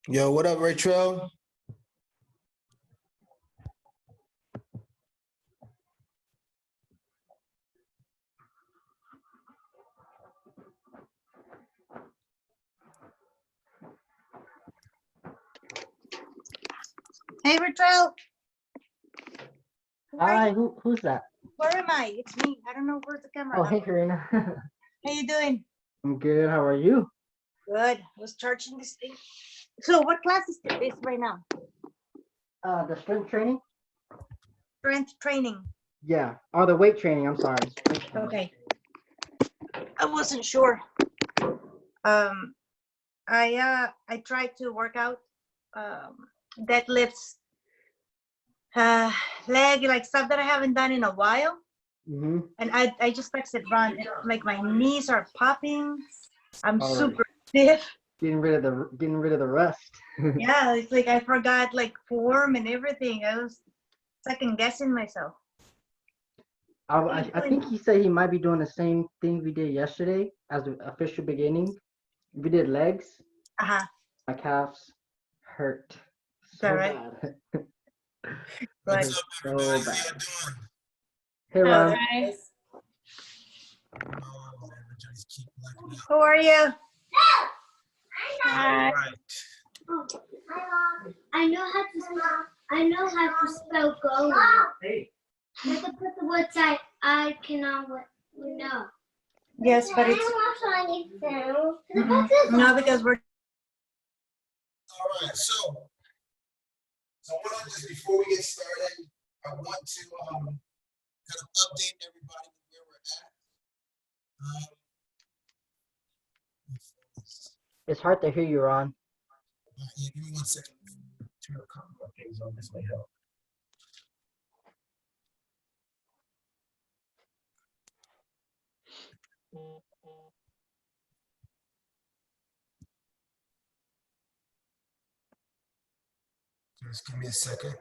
Yo, what up, Rachel? Hey, Rachel. Hi, who's that? Where am I? It's me. I don't know where's the camera. Oh, hey, Karina. How you doing? I'm good. How are you? Good. I was charging this thing. So what class is this right now? The strength training? Strength training. Yeah. Oh, the weight training. I'm sorry. Okay. I wasn't sure. I tried to work out deadlifts, leg, like stuff that I haven't done in a while. Mm-hmm. And I just texted Ron, like my knees are popping. I'm All right. super stiff. Getting rid of the rust. Yeah, it's like I forgot like form and everything. I was second guessing myself. I think he said he might be doing the same thing we did yesterday as the official beginning. We did legs. Uh-huh. My calves hurt so All right. bad. What's Hurt up, so everybody? How bad. you doing? Hey, Ron. Oh, man, I just keep blacking out. Who are you? All right. I know how to spell. I know how to spell go. Hey. I have to put the words I cannot know. Yes, but it's no, because we're All right. So what I just before we get started, I want to kind of update everybody where we're at. It's hard to hear you, Ron. Yeah, give me 1 second. Turn the camera things on. This may help. Just give me a second.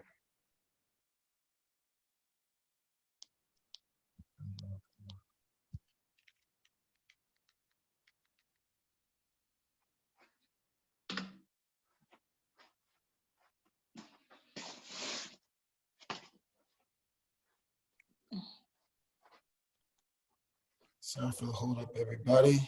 Sorry for the hold up, everybody.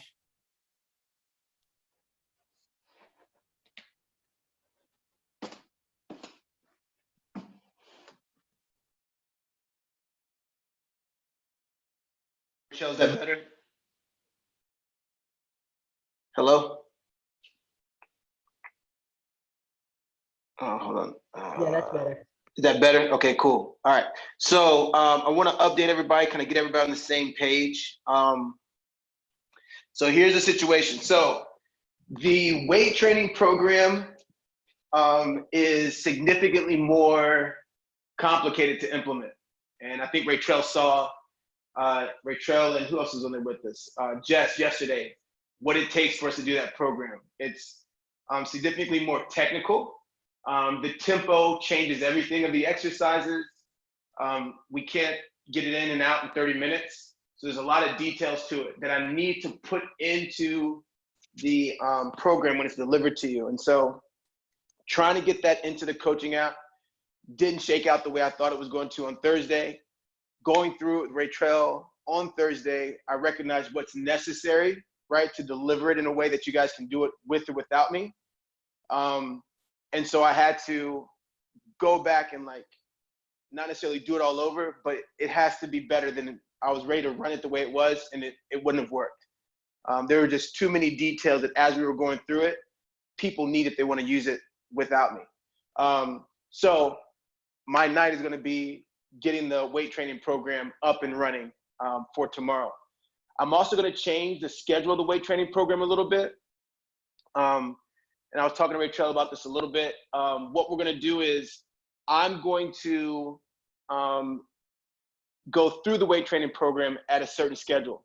Michelle, is that better? Hello? Oh, hold on. Yeah, that's better. Is that better? Okay, cool. All right. So I want to update everybody, kind of get everybody on the same page. So here's the situation. So the weight training program is significantly more complicated to implement. And I think Rachel saw, Rachel and who else was on there with us? Jess yesterday, what it takes for us to do that program. It's significantly more technical. The tempo changes everything of the exercises. We can't get it in and out in 30 minutes. So there's a lot of details to it that I need to put into the program when it's delivered to you. And so trying to get that into the coaching app didn't shake out the way I thought it was going to on Thursday. Going through it with Rachel on Thursday, I recognized what's necessary, right, to deliver it in a way that you guys can do it with or without me. And so I had to go back and like, not necessarily do it all over, but it has to be better than I was ready to run it the way it was, and it wouldn't have worked. There were just too many details that as we were going through it, people need it, they want to use it without me. So my night is going to be getting the weight training program up and running for tomorrow. I'm also going to change the schedule of the weight training program a little bit. And I was talking to Rachel about this a little bit. What we're going to do is I'm going to go through the weight training program at a certain schedule.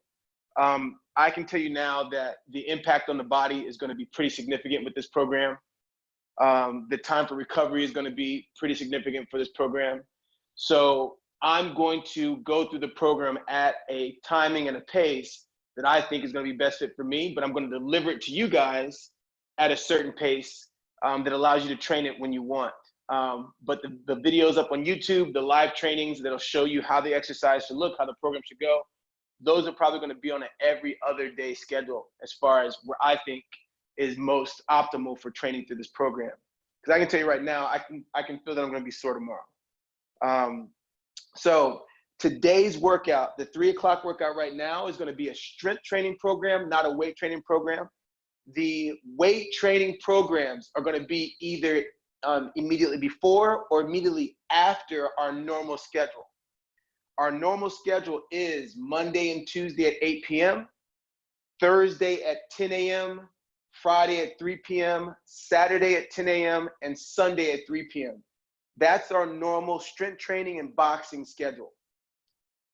I can tell you now that the impact on the body is going to be pretty significant with this program. The time for recovery is going to be pretty significant for this program. So I'm going to go through the program at a timing and a pace that I think is going to be best fit for me, but I'm going to deliver it to you guys at a certain pace that allows you to train it when you want. But the videos up on YouTube, the live trainings that'll show you how the exercise should look, how the program should go, those are probably going to be on an every other day schedule as far as where I think is most optimal for training through this program. Because I can tell you right now, I can feel that I'm going to be sore tomorrow. So today's workout, the 3 o'clock workout right now, is going to be a strength training program, not a weight training program. The weight training programs are going to be either immediately before or immediately after our normal schedule. Our normal schedule is Monday and Tuesday at 8 p.m., Thursday at 10 a.m., Friday at 3 p.m., Saturday at 10 a.m., and Sunday at 3 p.m. That's our normal strength training and boxing schedule.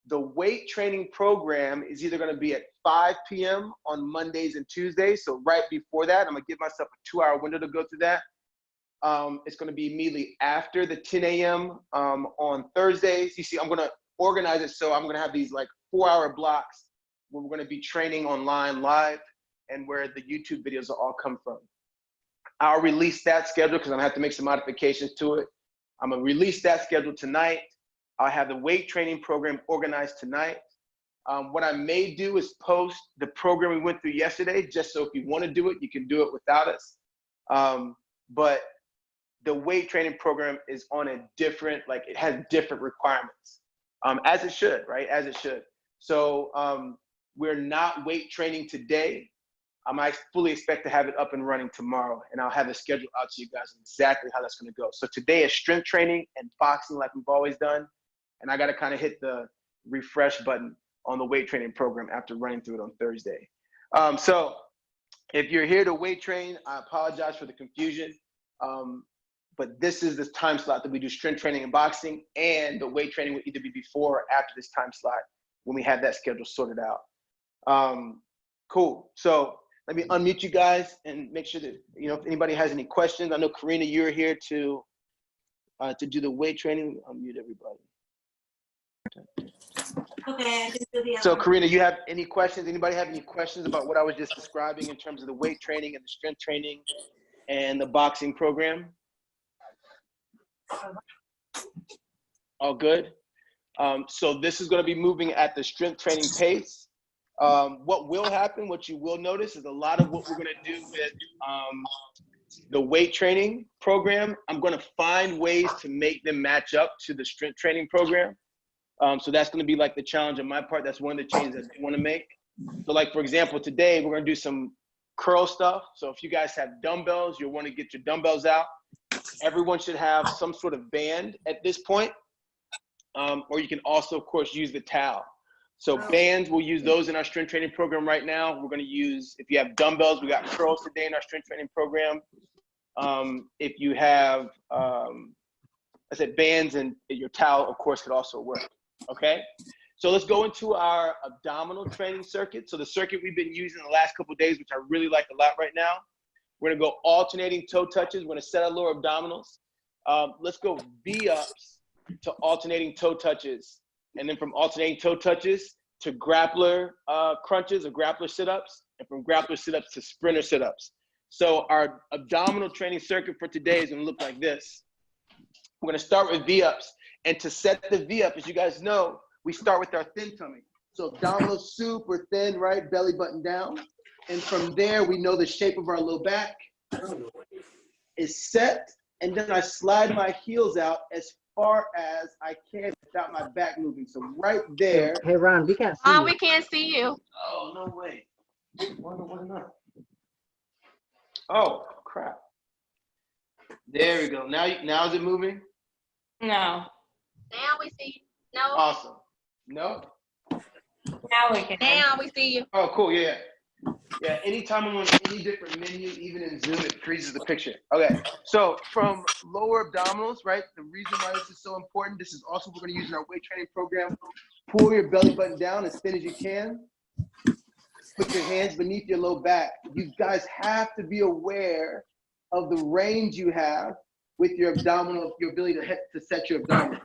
The weight training program is either going to be at 5 p.m. on Mondays and Tuesdays. So right before that, I'm going to give myself a 2-hour window to go through that. It's going to be immediately after the 10 a.m. On Thursdays. You see, I'm going to organize it so I'm going to have these like 4-hour blocks where we're going to be training online live and where the YouTube videos will all come from. I'll release that schedule because I'm going to have to make some modifications to it. I'm going to release that schedule tonight. I'll have the weight training program organized tonight. What I may do is post the program we went through yesterday, just so if you want to do it, you can do it without us. But the weight training program is on a different, like it has different requirements, as it should, right? As it should. So we're not weight training today. I fully expect to have it up and running tomorrow, and I'll have a schedule out to you guys exactly how that's going to go. So today is strength training and boxing like we've always done, and I got to kind of hit the refresh button on the weight training program after running through it on Thursday. So if you're here to weight train, I apologize for the confusion, but this is the time slot that we do strength training and boxing, and the weight training will either be before or after this time slot when we have that schedule sorted out. Cool. So let me unmute you guys and make sure that, if anybody has any questions. I know, Karina, you're here to do the weight training. Unmute everybody. Okay, I can do the So, other. Karina, you have any questions? Anybody have any questions about what I was just describing in terms of the weight training and the strength training and the boxing program? All good? So this is going to be moving at the strength training pace. What will happen, what you will notice, is a lot of what we're going to do with the weight training program, I'm going to find ways to make them match up to the strength training program. So that's going to be like the challenge on my part. That's one of the changes that I want to make. So like, for example, today we're going to do some curl stuff. So if you guys have dumbbells, you'll want to get your dumbbells out. Everyone should have some sort of band at this point. Or you can also, of course, use the towel. So bands, we'll use those in our strength training program right now. We're going to use, if you have dumbbells, we got curls today in our strength training program. If you have, I said bands, and your towel, of course, could also work. Okay? So let's go into our abdominal training circuit. So the circuit we've been using the last couple of days, which I really like a lot right now, we're going to go alternating toe touches. We're going to set our lower abdominals. Let's go V-ups to alternating toe touches. And then from alternating toe touches to grappler crunches or grappler sit-ups, and from grappler sit-ups to sprinter sit-ups. So our abdominal training circuit for today is going to look like this. We're going to start with V-ups. And to set the V-up, as you guys know, we start with our thin tummy. So abdominals super thin, right? Belly button down. And from there, we know the shape of our low back is set. And then I slide my heels out as far as I can without my back moving. So right there. Hey, Ron, we can't see you. We can't see you. Oh, no way. Why not? Oh, crap. There we go. Now is it moving? No. Now we see you. No. Awesome. No? Now we can. Now we see you. Oh, cool. Yeah. Yeah. Anytime I'm on any different menu, even in Zoom, it freezes the picture. Okay. So from lower abdominals, right? The reason why this is so important, this is also what we're going to use in our weight training program. Pull your belly button down as thin as you can. Put your hands beneath your low back. You guys have to be aware of the range you have with your abdominal, your ability to set your abdominals.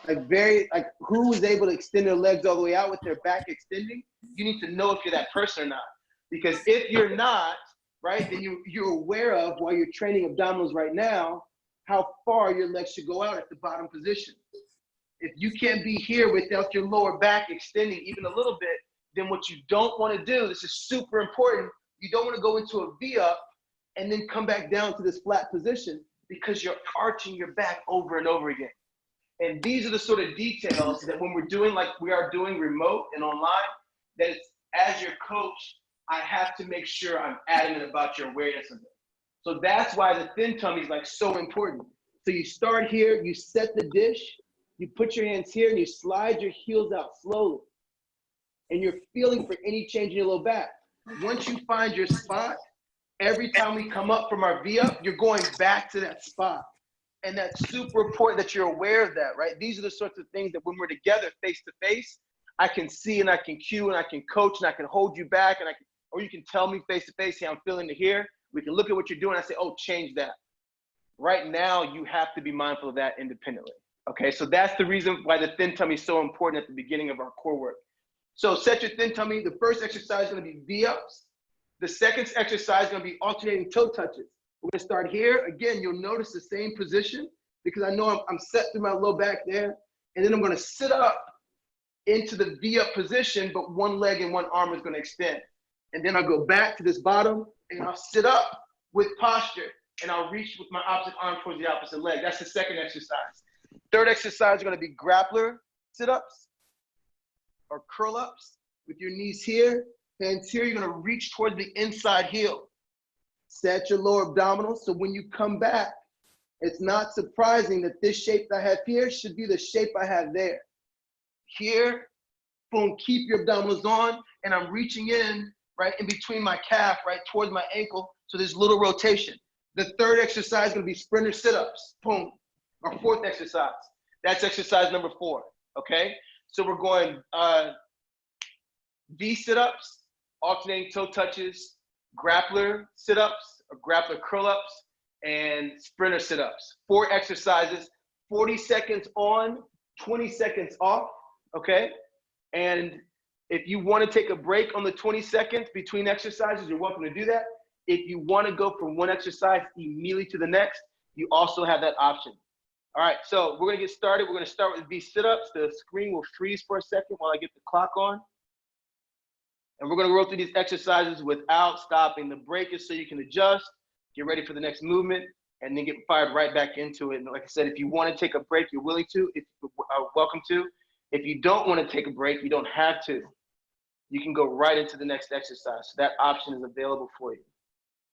Like who was able to extend their legs all the way out with their back extending? You need to know if you're that person or not. Because if you're not, right, then you're aware of, while you're training abdominals right now, how far your legs should go out at the bottom position. If you can't be here without your lower back extending even a little bit, then what you don't want to do, this is super important, you don't want to go into a V-up and then come back down to this flat position, because you're arching your back over and over again. And these are the sort of details that when we're doing like we are doing remote and online, that it's, as your coach, I have to make sure I'm adamant about your awareness of it. So that's why the thin tummy is like so important. So you start here, you set the dish, you put your hands here and you slide your heels out slowly. And you're feeling for any change in your low back. Once you find your spot, every time we come up from our V-up, you're going back to that spot. And that's super important that you're aware of that, right? These are the sorts of things that when we're together face to face, I can see and I can cue and I can coach and I can hold you back, and or you can tell me face to face, hey, I'm feeling it here. We can look at what you're doing. I say, oh, change that. Right now, you have to be mindful of that independently. Okay, so that's the reason why the thin tummy is so important at the beginning of our core work. So set your thin tummy. The first exercise is going to be V-ups. The second exercise is going to be alternating toe touches. We're going to start here. Again, you'll notice the same position because I know I'm set through my low back there. And then I'm going to sit up into the V-up position, but one leg and one arm is going to extend. And then I'll go back to this bottom and I'll sit up with posture and I'll reach with my opposite arm towards the opposite leg. That's the second exercise. Third exercise is going to be grappler sit-ups or curl-ups with your knees here. Hands here, you're going to reach towards the inside heel. Set your lower abdominals, so when you come back, it's not surprising that this shape I have here should be the shape I have there. Here, boom, keep your abdominals on, and I'm reaching in, right, in between my calf, right, towards my ankle, so there's little rotation. The third exercise is going to be sprinter sit-ups, boom. Our fourth exercise, that's exercise number 4, okay? So we're going V sit-ups, alternating toe touches, grappler sit-ups or grappler curl-ups, and sprinter sit-ups. 4 exercises, 40 seconds on, 20 seconds off, okay? And if you want to take a break on the 20 seconds between exercises, you're welcome to do that. If you want to go from one exercise immediately to the next, you also have that option. All right, so we're going to get started. We're going to start with V sit-ups. The screen will freeze for a second while I get the clock on. And we're going to go through these exercises without stopping. The break is so you can adjust, get ready for the next movement, and then get fired right back into it. And like I said, if you want to take a break, you're willing to, if you're welcome to. If you don't want to take a break, you don't have to. You can go right into the next exercise. So that option is available for you,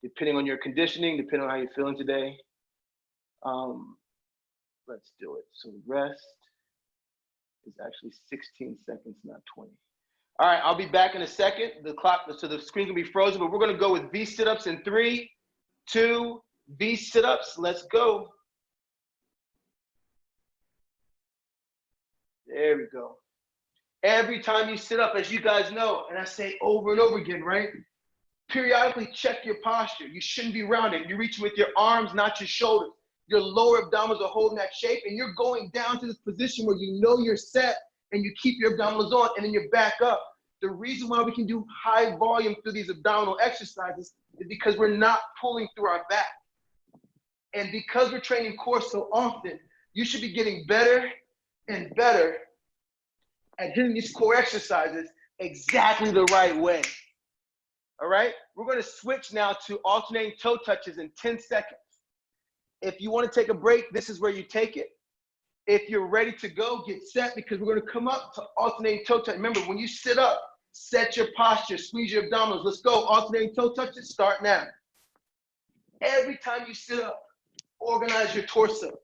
depending on your conditioning, depending on how you're feeling today. Let's do it. So rest is actually 16 seconds, not 20. All right, I'll be back in a second. The clock, so the screen can be frozen, but we're going to go with V sit-ups in 3, 2, V sit-ups. Let's go. There we go. Every time you sit up, as you guys know, and I say over and over again, right? Periodically check your posture. You shouldn't be rounding. You're reaching with your arms, not your shoulders. Your lower abdominals are holding that shape, and you're going down to this position where you know you're set, and you keep your abdominals on, and then you're back up. The reason why we can do high volume through these abdominal exercises is because we're not pulling through our back. And because we're training core so often, you should be getting better and better at hitting these core exercises exactly the right way. All right? We're going to switch now to alternating toe touches in 10 seconds. If you want to take a break, this is where you take it. If you're ready to go, get set, because we're going to come up to alternating toe touch. Remember, when you sit up, set your posture, squeeze your abdominals. Let's go. Alternating toe touches, start now. Every time you sit up, organize your torso.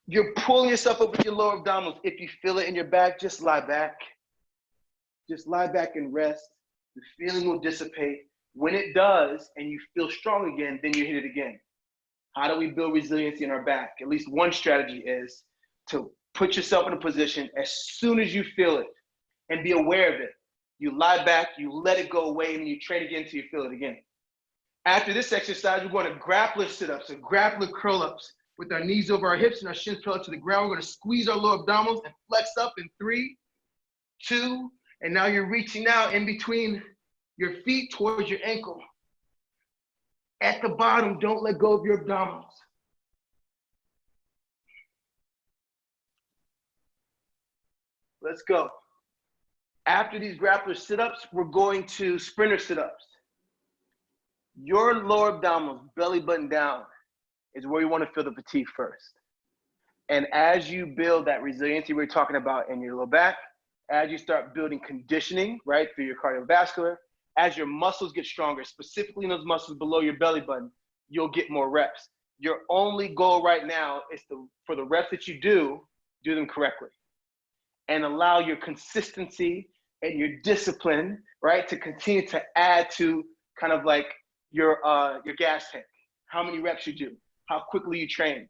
You're pulling yourself up with your lower abdominals. If you feel it in your back, just lie back. Just lie back and rest. The feeling will dissipate. When it does, and you feel strong again, then you hit it again. How do we build resiliency in our back? At least one strategy is to put yourself in a position as soon as you feel it and be aware of it. You lie back, you let it go away, and you train again until you feel it again. After this exercise, we're going to grappler sit-ups or grappler curl-ups with our knees over our hips and our shins parallel to the ground. We're going to squeeze our lower abdominals and flex up in 3, 2, And now you're reaching out in between your feet towards your ankle. At the bottom, don't let go of your abdominals. Let's go. After these grappler sit-ups, we're going to sprinter sit-ups. Your lower abdominals, belly button down, is where you want to feel the fatigue first. And as you build that resiliency we're talking about in your low back, as you start building conditioning, right, through your cardiovascular, as your muscles get stronger, specifically in those muscles below your belly button, you'll get more reps. Your only goal right now is for the reps that you do them correctly. And allow your consistency and your discipline, right, to continue to add to kind of like your gas tank. How many reps you do, how quickly you train.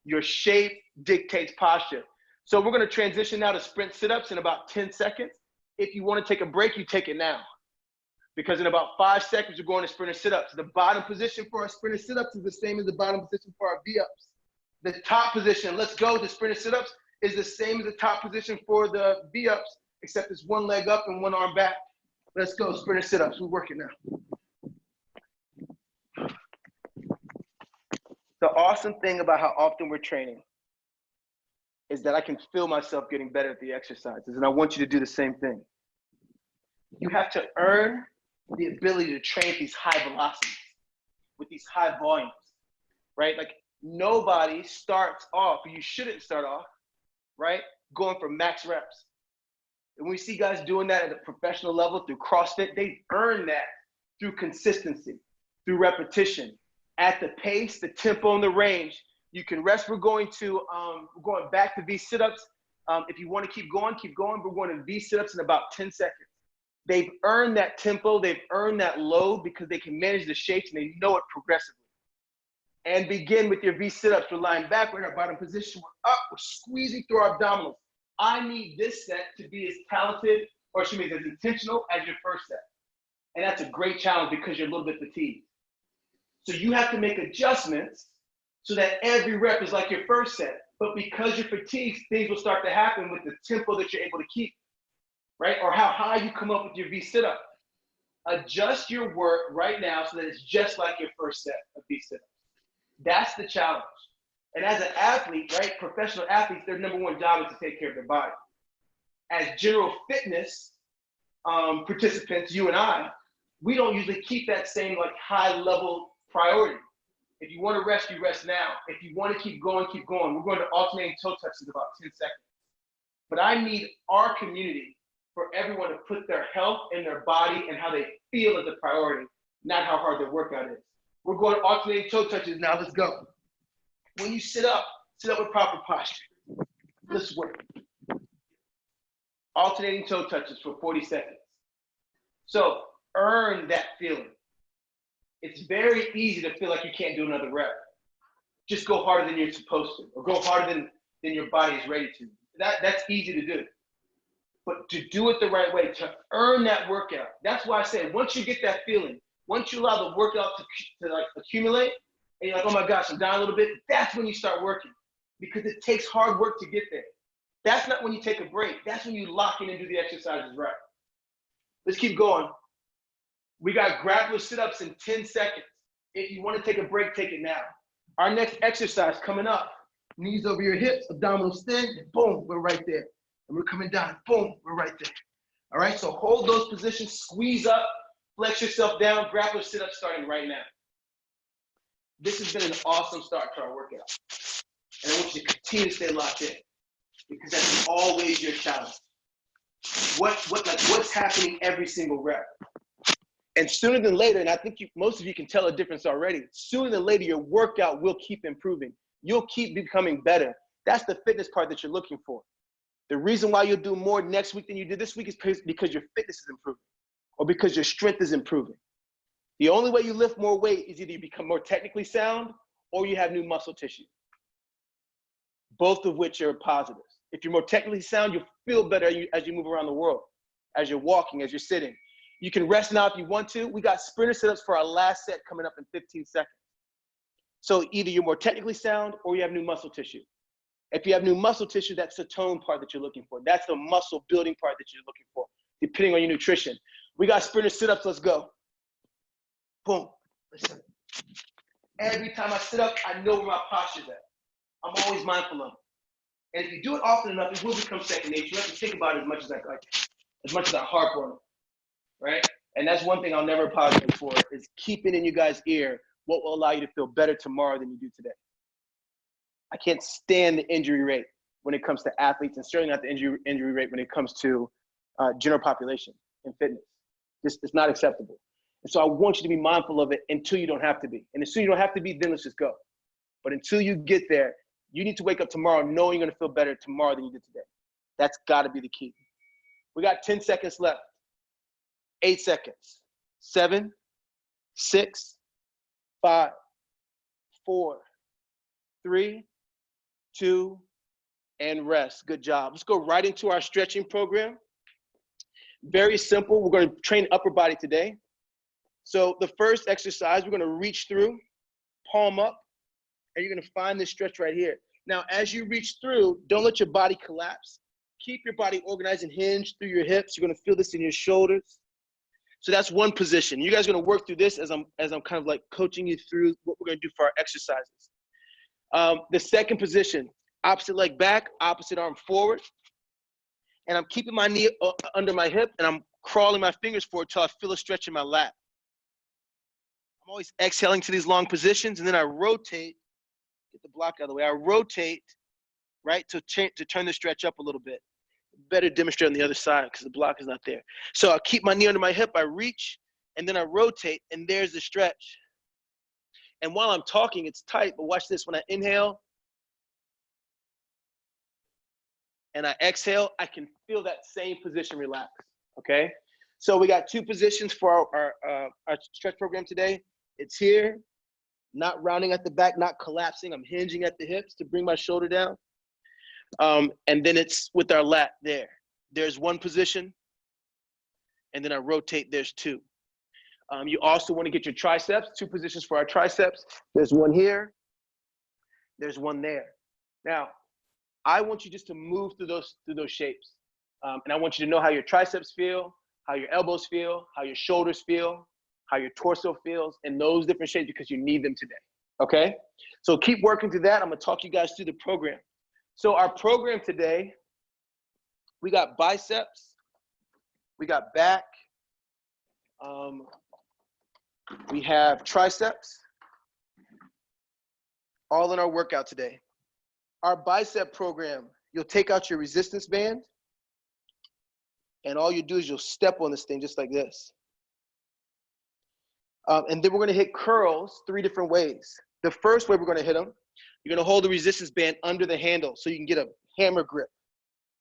Your shape dictates posture. So we're gonna transition now to sprint sit-ups in about 10 seconds. If you wanna take a break, you take it now. Because in about 5 seconds, we're going to sprinter sit-ups. The bottom position for our sprinter sit-ups is the same as the bottom position for our V-ups. The top position, let's go, the sprinter sit-ups, is the same as the top position for the V-ups, except it's one leg up and one arm back. Let's go, sprinter sit-ups, we're working now. The awesome thing about how often we're training is that I can feel myself getting better at the exercises, and I want you to do the same thing. You have to earn the ability to train these high velocities with these high volumes, right? Like nobody starts off, or you shouldn't start off, right, going for max reps. And we see guys doing that at a professional level through CrossFit. They earn that through consistency, through repetition, at the pace, the tempo, and the range. You can rest. We're going back to V sit-ups. If you want to keep going, keep going. We're going to V sit-ups in about 10 seconds. They've earned that tempo. They've earned that load because they can manage the shapes and they know it progressively. And begin with your V sit-ups. We're lying back. We're in our bottom position. We're up. We're squeezing through our abdominals. I need this set to be as talented, or excuse me, as intentional as your first set. And that's a great challenge because you're a little bit fatigued. So you have to make adjustments so that every rep is like your first set. But because you're fatigued, things will start to happen with the tempo that you're able to keep, right? Or how high you come up with your V sit-up. Adjust your work right now so that it's just like your first set of V sit-ups. That's the challenge. And as an athlete, right, professional athletes, their number one job is to take care of their body. As general fitness participants, you and I, we don't usually keep that same like high level priority. If you want to rest, you rest now. If you want to keep going, keep going. We're going to alternating toe touches in about 10 seconds. But I need our community for everyone to put their health and their body and how they feel as a priority, not how hard their workout is. We're going to alternating toe touches now. Let's go. When you sit up with proper posture. Let's work. Alternating toe touches for 40 seconds. So earn that feeling. It's very easy to feel like you can't do another rep. Just go harder than you're supposed to, or go harder than your body is ready to. That's easy to do. But to do it the right way, to earn that workout, that's why I say once you get that feeling, once you allow the workout to like accumulate, and you're like, oh my gosh, I'm down a little bit, that's when you start working. Because it takes hard work to get there. That's not when you take a break. That's when you lock in and do the exercises right. Let's keep going. We got grappler sit-ups in 10 seconds. If you want to take a break, take it now. Our next exercise coming up. Knees over your hips, abdominals thin, and boom, we're right there. And we're coming down, boom, we're right there. All right, so hold those positions, squeeze up, flex yourself down, grappler sit-up starting right now. This has been an awesome start to our workout. And I want you to continue to stay locked in because that's always your challenge. What's happening every single rep? And sooner than later, and I think most of you can tell a difference already, sooner than later, your workout will keep improving. You'll keep becoming better. That's the fitness part that you're looking for. The reason why you'll do more next week than you did this week is because your fitness is improving or because your strength is improving. The only way you lift more weight is either you become more technically sound or you have new muscle tissue, both of which are positives. If you're more technically sound, you'll feel better as you move around the world, as you're walking, as you're sitting. You can rest now if you want to. We got sprinter sit-ups for our last set coming up in 15 seconds. So either you're more technically sound or you have new muscle tissue. If you have new muscle tissue, that's the tone part that you're looking for. That's the muscle building part that you're looking for. depending on your nutrition. We got sprinter sit-ups, let's go. Boom. Listen. Every time I sit up, I know where my posture's at. I'm always mindful of it. And if you do it often enough, it will become second nature. You don't have to think about it as much as I harp on it, right? And that's one thing I'll never apologize for, is keeping in you guys' ear what will allow you to feel better tomorrow than you do today. I can't stand the injury rate when it comes to athletes, and certainly not the injury rate when it comes to general population and fitness. It's not acceptable. And so I want you to be mindful of it until you don't have to be. And as soon as you don't have to be, then let's just go. But until you get there, you need to wake up tomorrow knowing you're gonna feel better tomorrow than you did today. That's gotta be the key. We got 10 seconds left. 8 seconds. 7, 6, 5, 4, 3, 2, and rest. Good job. Let's go right into our stretching program. Very simple. We're going to train upper body today. So the first exercise, we're going to reach through, palm up, and you're going to find this stretch right here. Now, as you reach through, don't let your body collapse. Keep your body organized and hinged through your hips. You're going to feel this in your shoulders. So that's one position. You guys are going to work through this as I'm kind of like coaching you through what we're going to do for our exercises. The second position, opposite leg back, opposite arm forward. And I'm keeping my knee under my hip, and I'm crawling my fingers forward until I feel a stretch in my lat. I'm always exhaling to these long positions, and then I rotate, get the block out of the way. I rotate, right, to turn the stretch up a little bit. Better demonstrate on the other side because the block is not there. So I keep my knee under my hip, I reach, and then I rotate, and there's the stretch. And while I'm talking, it's tight, but watch this. When I inhale and I exhale, I can feel that same position relax, okay? So we got 2 positions for our stretch program today. It's here, not rounding at the back, not collapsing. I'm hinging at the hips to bring my shoulder down. And then it's with our lat there. There's 1 position, and then I rotate, there's 2. You also want to get your triceps, 2 positions for our triceps. There's 1 here, there's 1 there. Now, I want you just to move through those shapes. And I want you to know how your triceps feel, how your elbows feel, how your shoulders feel, how your torso feels, in those different shapes because you need them today, okay? So keep working through that. I'm gonna talk you guys through the program. So our program today, we got biceps, we got back, we have triceps, all in our workout today. Our bicep program, you'll take out your resistance band, and all you do is you'll step on this thing just like this. And then we're gonna hit curls 3 different ways. The first way we're gonna hit them, you're gonna hold the resistance band under the handle so you can get a hammer grip,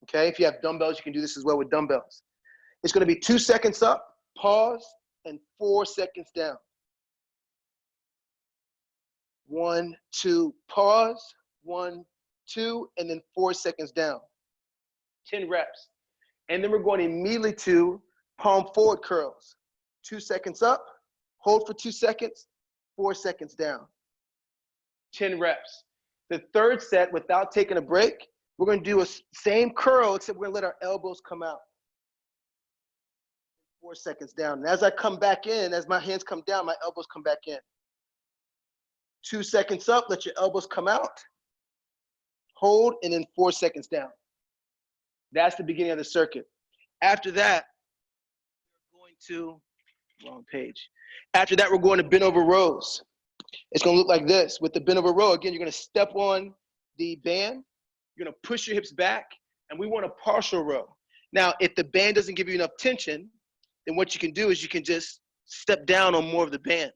okay? If you have dumbbells, you can do this as well with dumbbells. It's gonna be 2 seconds up, pause, and 4 seconds down. 1, 2, pause, 1, 2, and then 4 seconds down. 10 reps. And then we're going immediately to palm forward curls. 2 seconds up, hold for 2 seconds, 4 seconds down. 10 reps. The third set, without taking a break, we're gonna do a same curl, except we're gonna let our elbows come out. 4 seconds down. And as I come back in, as my hands come down, my elbows come back in. 2 seconds up, let your elbows come out. Hold, and then 4 seconds down. That's the beginning of the circuit. After that, we're going to, wrong page. After that, we're going to bend over rows. It's gonna look like this. With the bend over row, again, you're gonna step on the band, you're gonna push your hips back, and we want a partial row. Now, if the band doesn't give you enough tension, then what you can do is you can just step down on more of the band.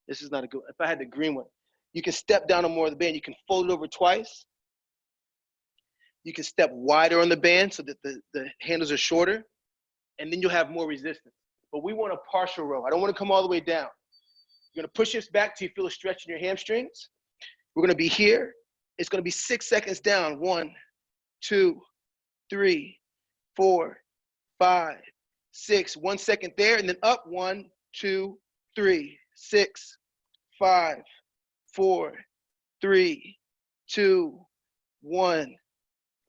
This is not a good, if I had the green one. You can step down on more of the band. You can fold it over twice. You can step wider on the band so that the handles are shorter, and then you'll have more resistance. But we want a partial row. I don't want to come all the way down. You're gonna push this back till you feel a stretch in your hamstrings. We're gonna be here. It's gonna be 6 seconds down. 1, 2, 3, 4, 5, 6. 1 second there, and then up. 1, 2, 3, 6, 5, 4, 3, 2, 1.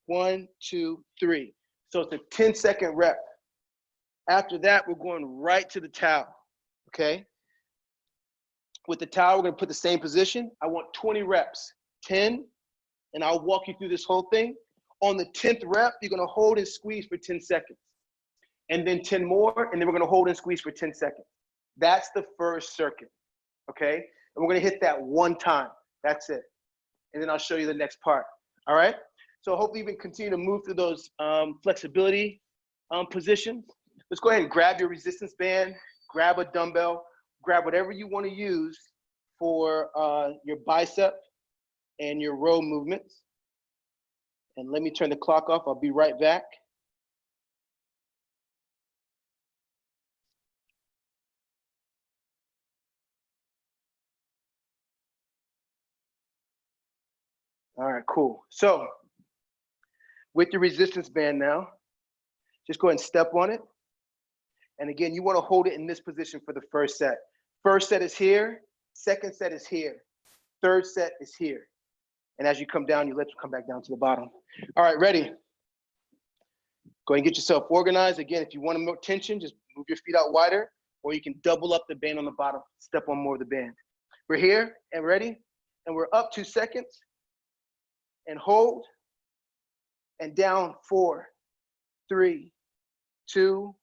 1, 2, 3. So it's a 10-second rep. After that, we're going right to the towel, okay? With the towel, we're gonna put the same position. I want 20 reps, 10, and I'll walk you through this whole thing. On the 10th rep, you're gonna hold and squeeze for 10 seconds. And then 10 more, and then we're gonna hold and squeeze for 10 seconds. That's the first circuit, okay? And we're gonna hit that one time, that's it. And then I'll show you the next part, all right? So hopefully you can continue to move through those flexibility positions. Let's go ahead and grab your resistance band, grab a dumbbell, grab whatever you wanna use for your bicep and your row movements. And let me turn the clock off, I'll be right back. All right, cool. So with your resistance band now, just go ahead and step on it. And again, you want to hold it in this position for the first set. First set is here, second set is here, third set is here. And as you come down, you let you come back down to the bottom. All right, ready? Go ahead and get yourself organized. Again, if you want more tension, just move your feet out wider, or you can double up the band on the bottom, step on more of the band. We're here and ready, and we're up 2 seconds, and hold, and down 4, 3, 2,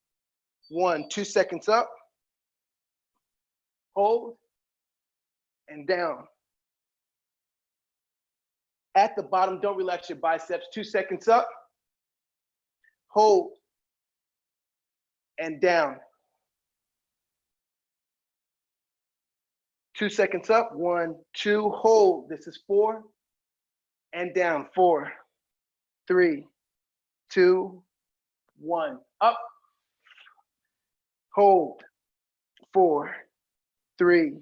1. 2 seconds up, hold, and down. At the bottom, don't relax your biceps. 2 seconds up, hold, and down. 2 seconds up, 1, 2, hold. This is 4, and down. 4, 3, 2, 1. Up, hold. 4, 3,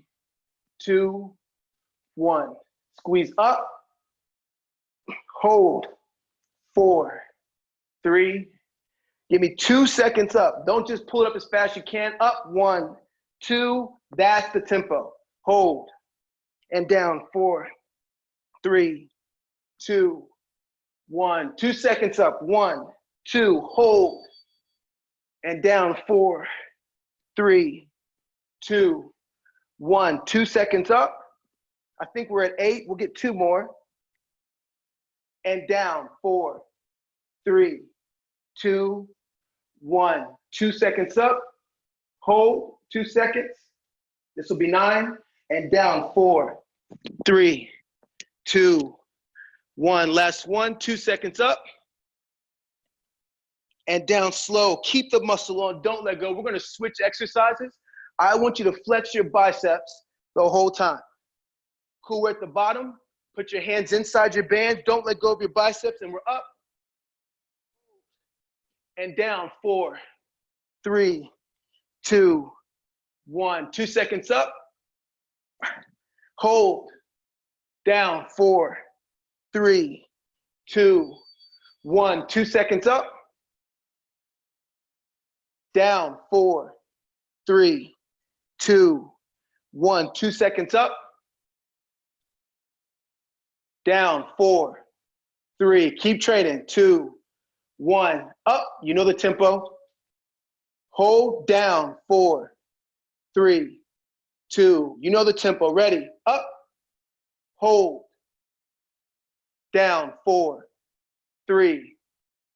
2, 1. Squeeze up, hold. 4, 3. Give me 2 seconds up. Don't just pull it up as fast as you can. Up, 1, 2. That's the tempo. Hold, and down. 4, 3, 2, 1. 2 seconds up. 1, 2. Hold, and down. 4, 3, 2, 1. 2 seconds up. I think we're at 8. We'll get 2 more. And down. 4, 3, 2, 1. 2 seconds up. Hold. 2 seconds. This will be 9. And down. 4, 3, 2, 1. Last one. 2 seconds up. And down slow. Keep the muscle on. Don't let go. We're going to switch exercises. I want you to flex your biceps the whole time. Cool, we're at the bottom. Put your hands inside your band. Don't let go of your biceps. And we're up. And down. 4, 3, 2, 1. 2 seconds up. Hold. Down. 4, 3, 2, 1. 2 seconds up. Down. 4, 3, 2, 1. 2 seconds up. Down. 4, 3. Keep training. 2, 1. Up. You know the tempo. Hold. Down. 4, 3, 2. You know the tempo. Ready. Up. Hold. Down. 4, 3,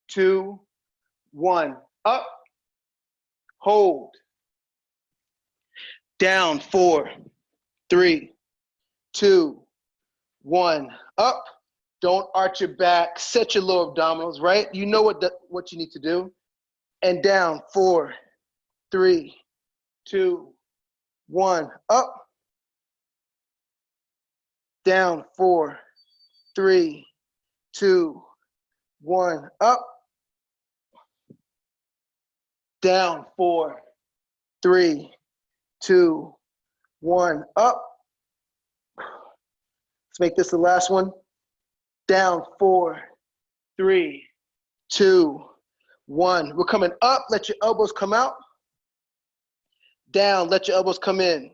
2, 1. Up. Hold. Down. 4, 3, 2, 1. Up. Don't arch your back. Set your low abdominals, right? You know what you need to do. And down. 4, 3, 2, 1. Up. Down. 4, 3, 2, 1. Up. Down. 4, 3, 2, 1. Up. Let's make this the last one. Down. 4, 3, 2, 1. We're coming up. Let your elbows come out. Down. Let your elbows come in.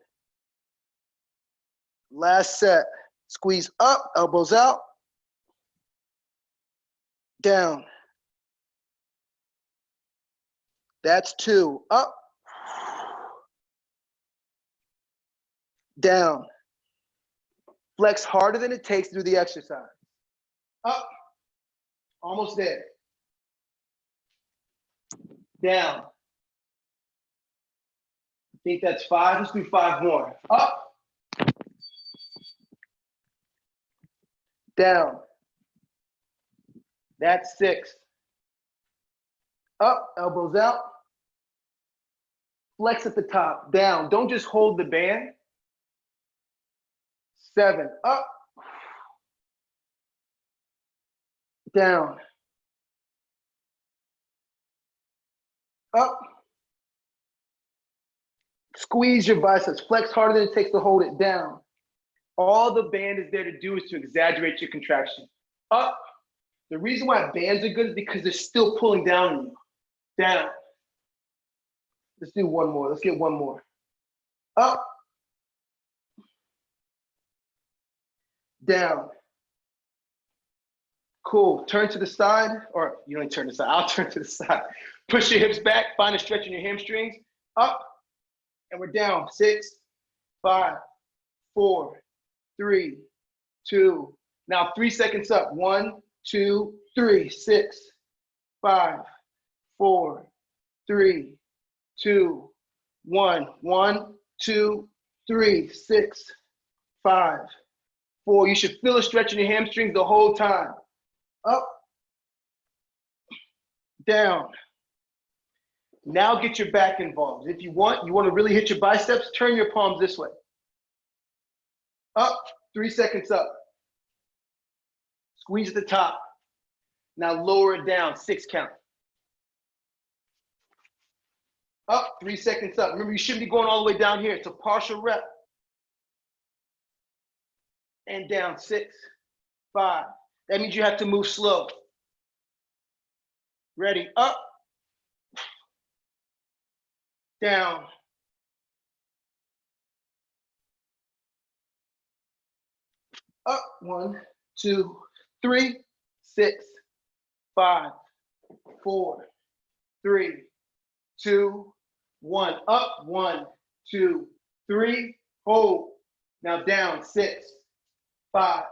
Last set. Squeeze up. Elbows out. Down. That's 2. Up. Down. Flex harder than it takes to do the exercise. Up. Almost there. Down. I think that's 5. Let's do 5 more. Up. Down. That's 6. Up, elbows out. Flex at the top, down. Don't just hold the band. 7, up. Down. Up. Squeeze your biceps. Flex harder than it takes to hold it down. All the band is there to do is to exaggerate your contraction. Up. The reason why bands are good is because they're still pulling down on you. Down. Let's do one more. Let's get one more. Up. Down. Cool. Turn to the side, or you don't turn to the side. I'll turn to the side. Push your hips back. Find a stretch in your hamstrings. Up. And we're down. 6, 5, 4, 3, 2. Now 3 seconds up. 1, 2, 3. 6, 5, 4, 3, 2, 1. 1, 2, 3. 6, 5, 4. You should feel a stretch in your hamstrings the whole time. Up, down. Now get your back involved. If you want to really hit your biceps, turn your palms this way. Up, 3 seconds up. Squeeze at the top. Now lower it down, 6 count. Up, 3 seconds up. Remember, you shouldn't be going all the way down here. It's a partial rep. And down, 6, 5. That means you have to move slow. Ready, up, down. Up, 1, 2, 3, 6, 5, 4, 3, 2, 1. Up, 1, 2, 3, hold. Now down, 6, 5,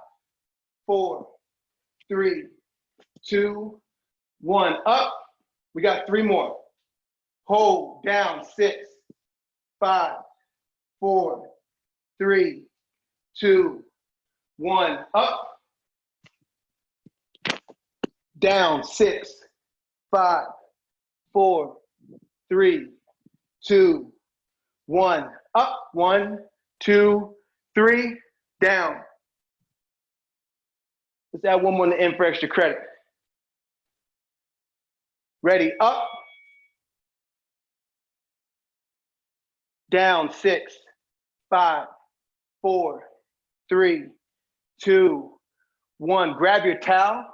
4, 3, 2, 1. Up. We got 3 more. Hold, down, 6, 5, 4, 3, 2, 1. Up. Down, 6, 5, 4, 3, 2, 1. Up. 1, 2, 3, down. Let's add one more on the end for extra credit. Ready, up, down, 6, 5, 4, 3, 2, 1. Grab your towel,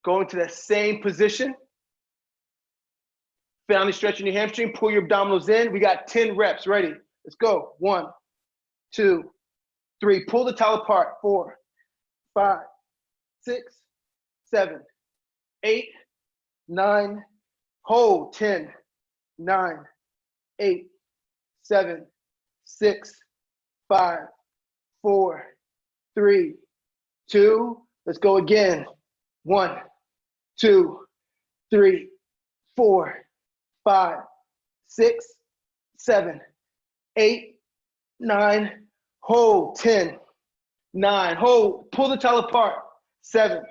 go into that same position. Finally stretching your hamstring, pull your abdominals in. We got 10 reps, ready, let's go. 1, 2, 3, pull the towel apart, 4, 5, 6, 7, 8, 9, hold, 10, 9, 8, 7, 6, 5, 4, 3, 2, let's go again. 1, 2, 3, 4, 5, 6, 7, 8, 9, hold, 10, 9, hold, pull the towel apart, 7,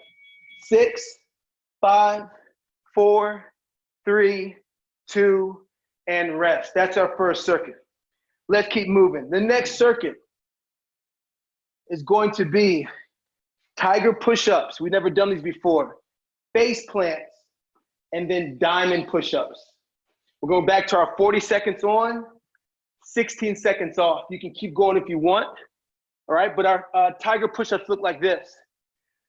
6, 5, 4, 3, 2, and rest. That's our first circuit. Let's keep moving. The next circuit is going to be tiger push-ups. We've never done these before. Face plants, and then diamond push-ups. We're going back to our 40 seconds on, 16 seconds off. You can keep going if you want, all right? But our tiger push-ups look like this.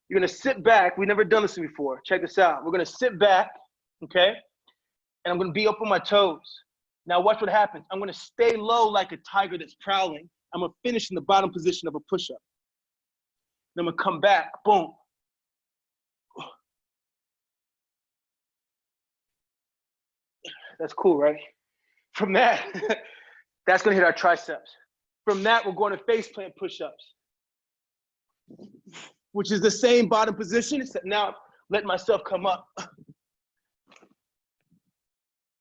You're gonna sit back. We've never done this before. Check this out. We're gonna sit back, okay? And I'm gonna be up on my toes. Now watch what happens. I'm gonna stay low like a tiger that's prowling. I'm gonna finish in the bottom position of a push-up. Then I'm gonna come back, boom. That's cool, right? From that, that's gonna hit our triceps. From that, we're going to face plant push-ups, which is the same bottom position, except now let myself come up.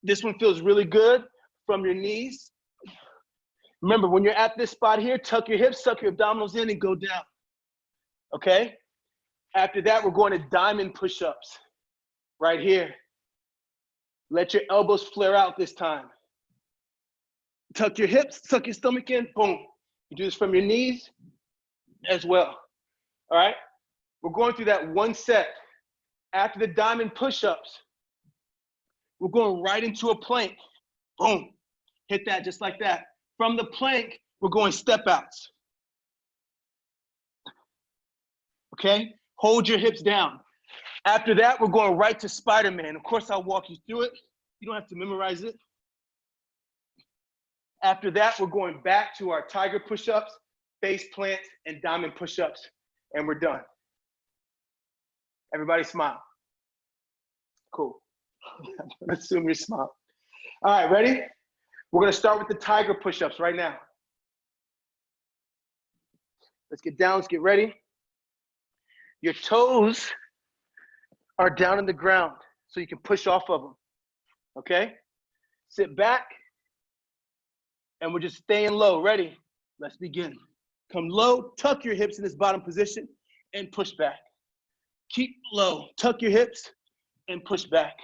This one feels really good from your knees. Remember, when you're at this spot here, tuck your hips, suck your abdominals in, and go down, okay? After that, we're going to diamond push-ups right here. Let your elbows flare out this time. Tuck your hips, suck your stomach in, boom. You do this from your knees as well, all right? We're going through that one set. After the diamond push-ups, we're going right into a plank. Boom, hit that just like that. From the plank, we're going step outs. Okay, hold your hips down. After that, we're going right to Spider-Man. Of course, I'll walk you through it. You don't have to memorize it. After that, we're going back to our tiger push-ups, face plant, and diamond push-ups, and we're done. Everybody smile. Cool. Assume you smile. All right, ready? We're gonna start with the tiger push-ups right now. Let's get down, let's get ready. Your toes are down on the ground so you can push off of them, okay? Sit back, and we're just staying low. Ready? Let's begin. Come low, tuck your hips in this bottom position, and push back. Keep low, tuck your hips, and push back.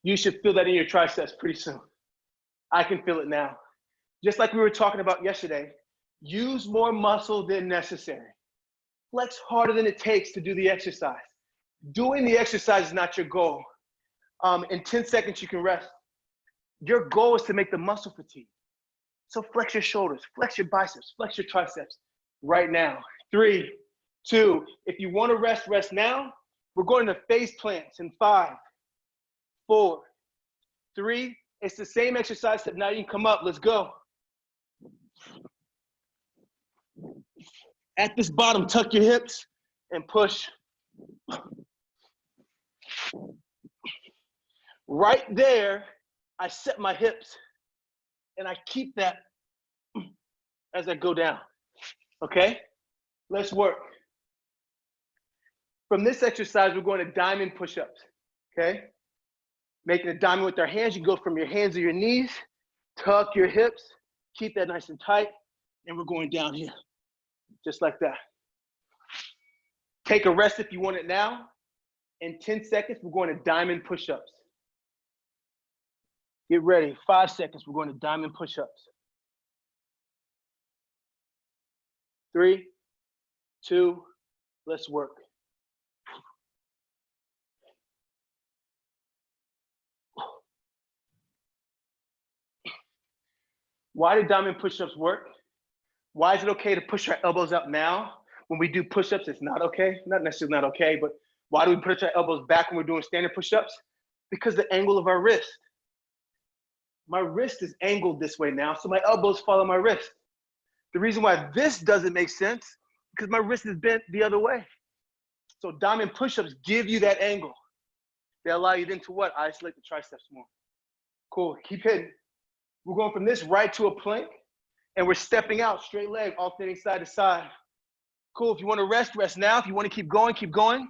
You should feel that in your triceps pretty soon. I can feel it now. Just like we were talking about yesterday, use more muscle than necessary. Flex harder than it takes to do the exercise. Doing the exercise is not your goal. In 10 seconds, you can rest. Your goal is to make the muscle fatigue. So flex your shoulders, flex your biceps, flex your triceps right now. 3, 2, if you want to rest, rest now. We're going to face plants in 5, 4, 3. It's the same exercise, except now you can come up. Let's go. At this bottom, tuck your hips and push. Right there, I set my hips and I keep that as I go down. Okay? Let's work. From this exercise, we're going to diamond push-ups. Okay? Making a diamond with our hands. You go from your hands to your knees, tuck your hips, keep that nice and tight, and we're going down here, just like that. Take a rest if you want it now. In 10 seconds, we're going to diamond push-ups. Get ready, 5 seconds, we're going to diamond push-ups. 3, 2, let's work. Why do diamond push-ups work? Why is it okay to push our elbows out now? When we do push-ups, it's not okay. Not necessarily not okay, but why do we push our elbows back when we're doing standard push-ups? Because the angle of our wrist. My wrist is angled this way now, so my elbows follow my wrist. The reason why this doesn't make sense, because my wrist is bent the other way. So diamond push-ups give you that angle. They allow you then to what? Isolate the triceps more. Cool, keep hitting. We're going from this right to a plank, and we're stepping out, straight leg, alternating side to side. Cool, if you want to rest, rest now. If you want to keep going, keep going.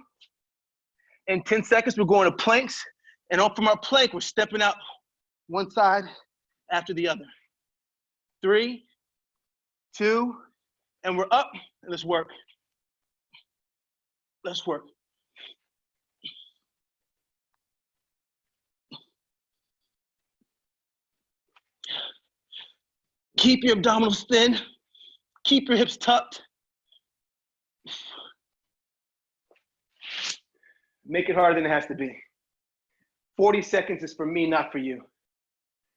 In 10 seconds, we're going to planks, and up from our plank, we're stepping out one side after the other. 3, 2, and we're up. Let's work. Let's work. Keep your abdominals thin. Keep your hips tucked. Make it harder than it has to be. 40 seconds is for me, not for you.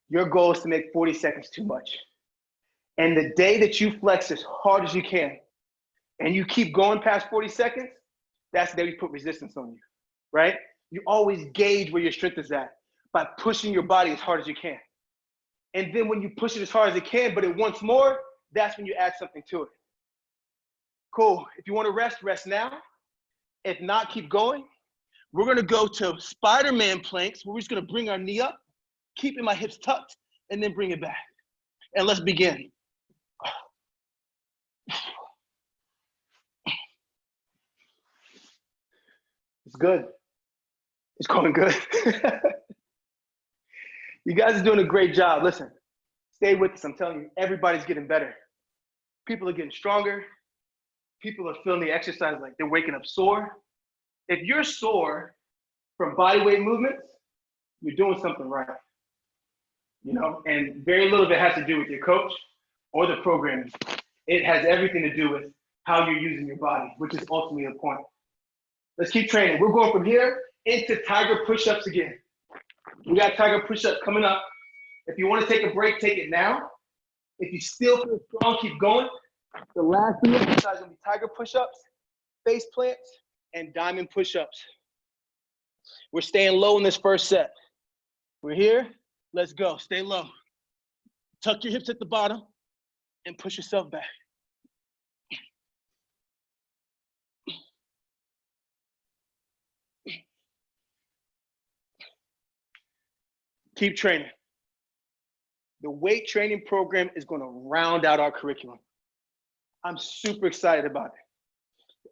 Your goal is to make 40 seconds too much. And the day that you flex as hard as you can, and you keep going past 40 seconds, that's the day we put resistance on you, right? You always gauge where your strength is at by pushing your body as hard as you can. And then when you push it as hard as it can, but it wants more, that's when you add something to it. Cool. If you want to rest, rest now. If not, keep going. We're gonna go to Spider-Man planks, where we're just gonna bring our knee up, keeping my hips tucked, and then bring it back. And let's begin. It's good. It's going good. You guys are doing a great job. Listen, stay with us. I'm telling you, everybody's getting better. People are getting stronger. People are feeling the exercise like they're waking up sore. If you're sore from body weight movements, you're doing something right. You know, and very little of it has to do with your coach or the programming. It has everything to do with how you're using your body, which is ultimately the point. Let's keep training. We're going from here into tiger push-ups again. We got tiger push-ups coming up. If you want to take a break, take it now. If you still feel strong, keep going. The last three exercises are going to be tiger push-ups, face plants, and diamond push-ups. We're staying low in this first set. We're here. Let's go. Stay low. Tuck your hips at the bottom and push yourself back. Keep training. The weight training program is going to round out our curriculum. I'm super excited about it.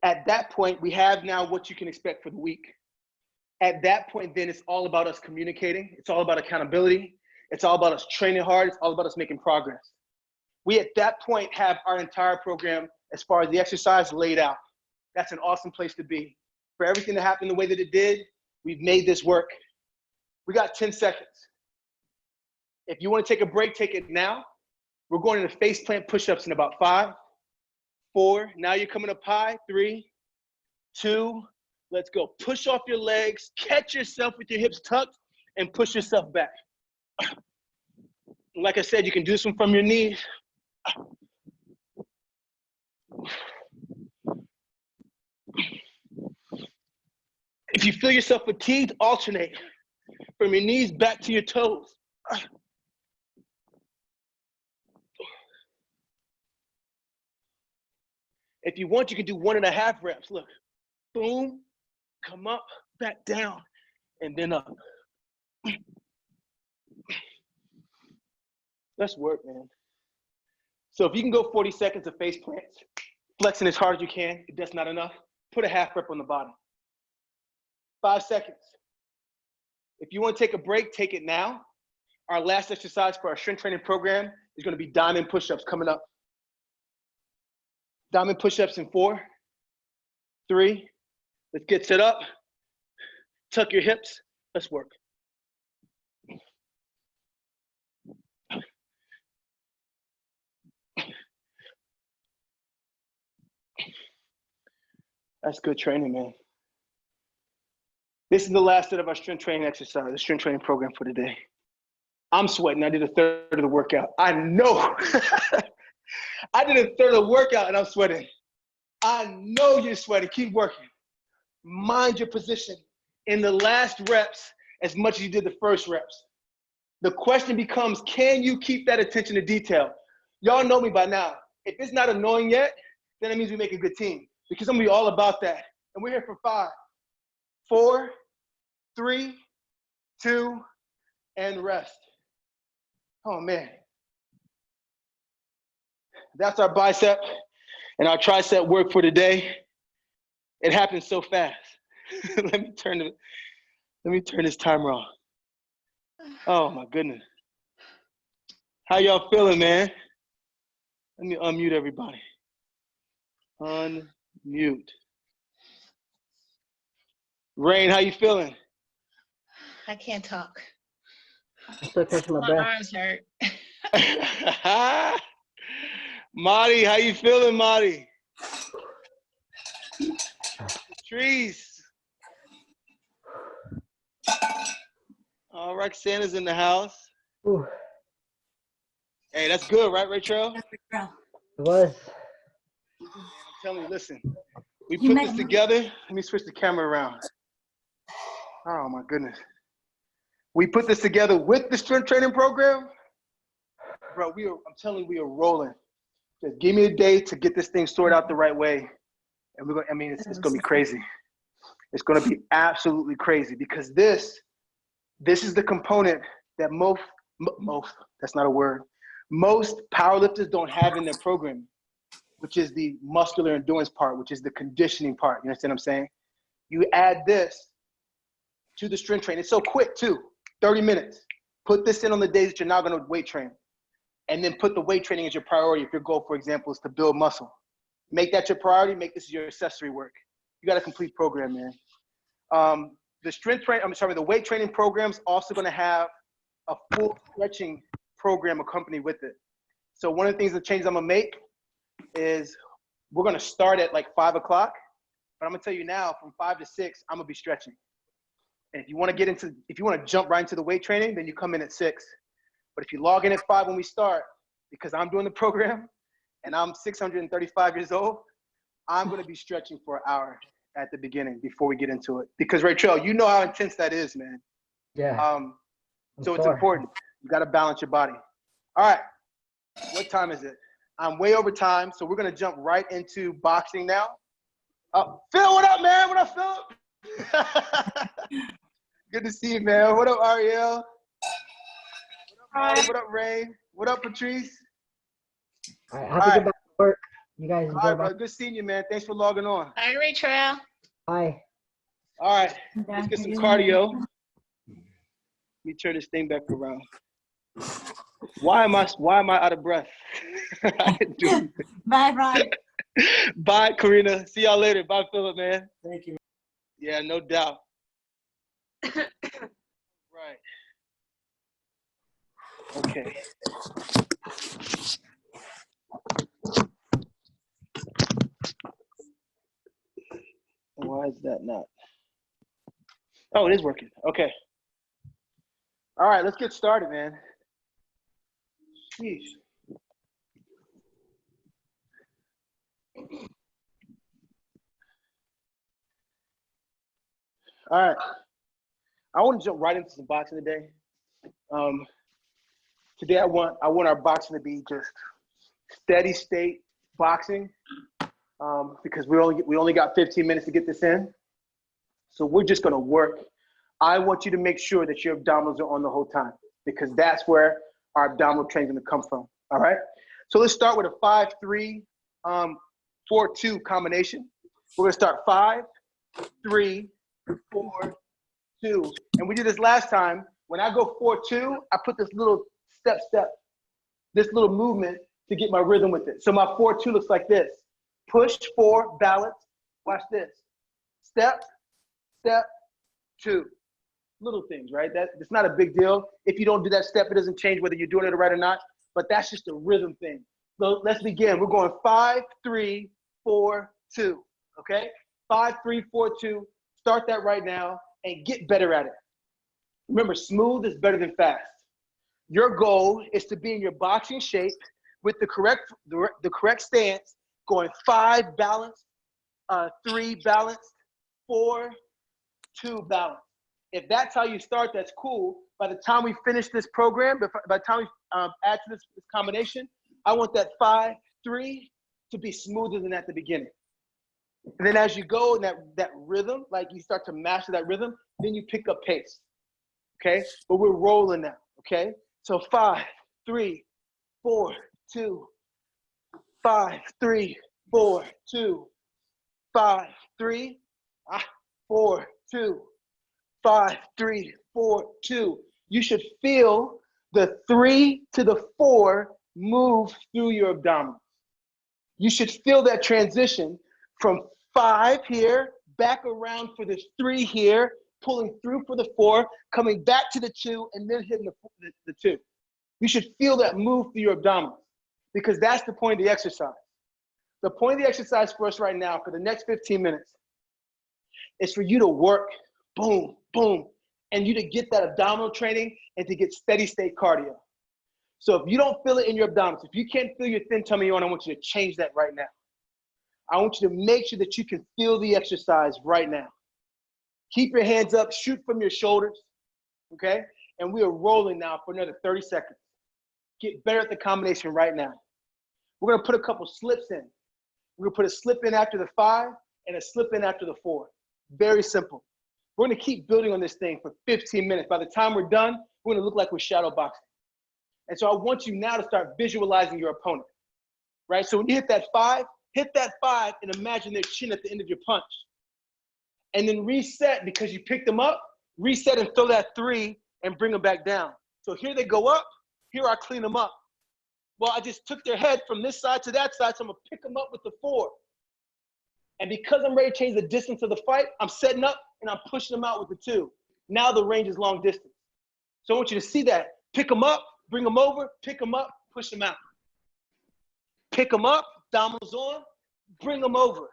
At that point, we have now what you can expect for the week. At that point, then it's all about us communicating. It's all about accountability. It's all about us training hard. It's all about us making progress. We, at that point, have our entire program as far as the exercise laid out. That's an awesome place to be. For everything to happen the way that it did, we've made this work. We got 10 seconds. If you want to take a break, take it now. We're going into face plant push-ups in about 5, 4. Now you're coming up high. 3, 2. Let's go. Push off your legs, catch yourself with your hips tucked, and push yourself back. Like I said, you can do this one from your knees. If you feel yourself fatigued, alternate from your knees back to your toes. If you want, you can do 1.5 reps. Look, boom, come up, back down, and then up. Let's work, man. So if you can go 40 seconds of face plants, flexing as hard as you can, if that's not enough, put a half rep on the bottom. 5 seconds. If you want to take a break, take it now. Our last exercise for our strength training program is going to be diamond push-ups coming up. Diamond push-ups in 4, 3. Let's get set up. Tuck your hips. Let's work. That's good training, man. This is the last set of our strength training exercise, the strength training program for today. I'm sweating. I did 1/3 of the workout. I know. I did 1/3 of the workout and I'm sweating. I know you're sweating. Keep working. Mind your position in the last reps as much as you did the first reps. The question becomes, can you keep that attention to detail? Y'all know me by now. If it's not annoying yet, then it means we make a good team, because I'm gonna be all about that. And we're here for 5, 4, 3, 2, and rest. Oh man. That's our bicep and our tricep work for today. It happened so fast. Let me turn this timer off. Oh my goodness. How y'all feeling, man? Let me unmute everybody. Unmute. Rain, how you feeling? I can't talk. I'm still catching my My breath. arms hurt. Marty, how you feeling, Marty? Trees. Oh, Roxana's in the house. Ooh, Hey, that's good, right, Rachel? it was. I'm telling you, listen. We put this together. Let me switch the camera around. Oh my goodness. We put this together with the strength training program. Bro, I'm telling you, we are rolling. Just give me a day to get this thing sorted out the right way. And we're going to, I mean, it's going to be crazy. It's going to be absolutely crazy because this is the component that most, that's not a word, most powerlifters don't have in their programming, which is the muscular endurance part, which is the conditioning part. You understand what I'm saying? You add this to the strength training. It's so quick too, 30 minutes. Put this in on the days that you're not going to weight train. And then put the weight training as your priority if your goal, for example, is to build muscle. Make that your priority. Make this your accessory work. You got a complete program, man. The weight training program's also going to have a full stretching program accompanied with it. So one of the things, the changes I'm going to make is we're going to start at like 5 o'clock. But I'm going to tell you now, from 5 to 6, I'm going to be stretching. And if you want to jump right into the weight training, then you come in at 6. But if you log in at 5 when we start, because I'm doing the program and I'm 635 years old, I'm going to be stretching for an hour at the beginning before we get into it. Because Rachel, you know how intense that is, man. Yeah. So it's important. You got to balance your body. All right. What time is it? I'm way over time. So we're going to jump right into boxing now. Phil, what up, man? What up, Phil? Good to see you, man. What up, Ariel? What up, Ray? What up, Patrice? All right, have to get back to work. You guys enjoy. All right, bro. Good seeing you, man. Thanks for logging on. Hi, Rachel. Bye. All right, let's get some cardio. Let me turn this thing back around. Why am I out of breath? Bye, Ron. Bye, Karina. See y'all later. Bye, Philip, man. Thank you. Yeah, no doubt. Right. Okay. Why is that not? Oh, it is working. Okay. All right, let's get started, man. Sheesh. All right. I want to jump right into some boxing today. Today I want our boxing to be just steady state boxing, because we only got 15 minutes to get this in. So we're just gonna work. I want you to make sure that your abdominals are on the whole time, because that's where our abdominal training is gonna come from. All right. So let's start with a 5-3, 4-2 combination. We're gonna start 5, 3, 4, 2, and we did this last time. When I go 4-2, I put this little step, this little movement to get my rhythm with it. So my 4-2 looks like this. Push, 4, balance. Watch this. Step, step, 2. Little things, right? It's not a big deal. If you don't do that step, it doesn't change whether you're doing it right or not, but that's just a rhythm thing. So let's begin. We're going 5, 3, 4, 2, okay? 5, 3, 4, 2. Start that right now and get better at it. Remember, smooth is better than fast. Your goal is to be in your boxing shape with the correct stance, going 5 balanced, 3 balanced, 4, 2 balanced. If that's how you start, that's cool. By the time we finish this program, by the time we add to this combination, I want that 5, 3 to be smoother than at the beginning. And then as you go in that rhythm, like you start to master that rhythm, then you pick up pace. Okay? But we're rolling now. Okay? So 5, 3, 4, 2, 5, 3, 4, 2, 5, 3, 4, 2, 5, 3, 4, 2. You should feel the 3 to the 4 move through your abdominals. You should feel that transition from 5 here, back around for this 3 here, pulling through for the 4, coming back to the 2, and then hitting the 2. You should feel that move through your abdominals, because that's the point of the exercise. The point of the exercise for us right now, for the next 15 minutes, is for you to work, boom, boom, and you to get that abdominal training and to get steady state cardio. So if you don't feel it in your abdominals, if you can't feel your thin tummy on, I want you to change that right now. I want you to make sure that you can feel the exercise right now. Keep your hands up, shoot from your shoulders, okay? And we are rolling now for another 30 seconds. Get better at the combination right now. We're gonna put a couple slips in. We're gonna put a slip in after the 5 and a slip in after the 4. Very simple. We're gonna keep building on this thing for 15 minutes. By the time we're done, we're gonna look like we're shadow boxing. And so I want you now to start visualizing your opponent, right? So when you hit that 5 and imagine their chin at the end of your punch. And then reset, because you picked them up, reset and throw that 3 and bring them back down. So here they go up, here I clean them up. Well, I just took their head from this side to that side, so I'm gonna pick them up with the 4. And because I'm ready to change the distance of the fight, I'm setting up and I'm pushing them out with the 2. Now the range is long distance. So I want you to see that. Pick them up, bring them over, pick them up, push them out. Pick them up, abdominals on, bring them over.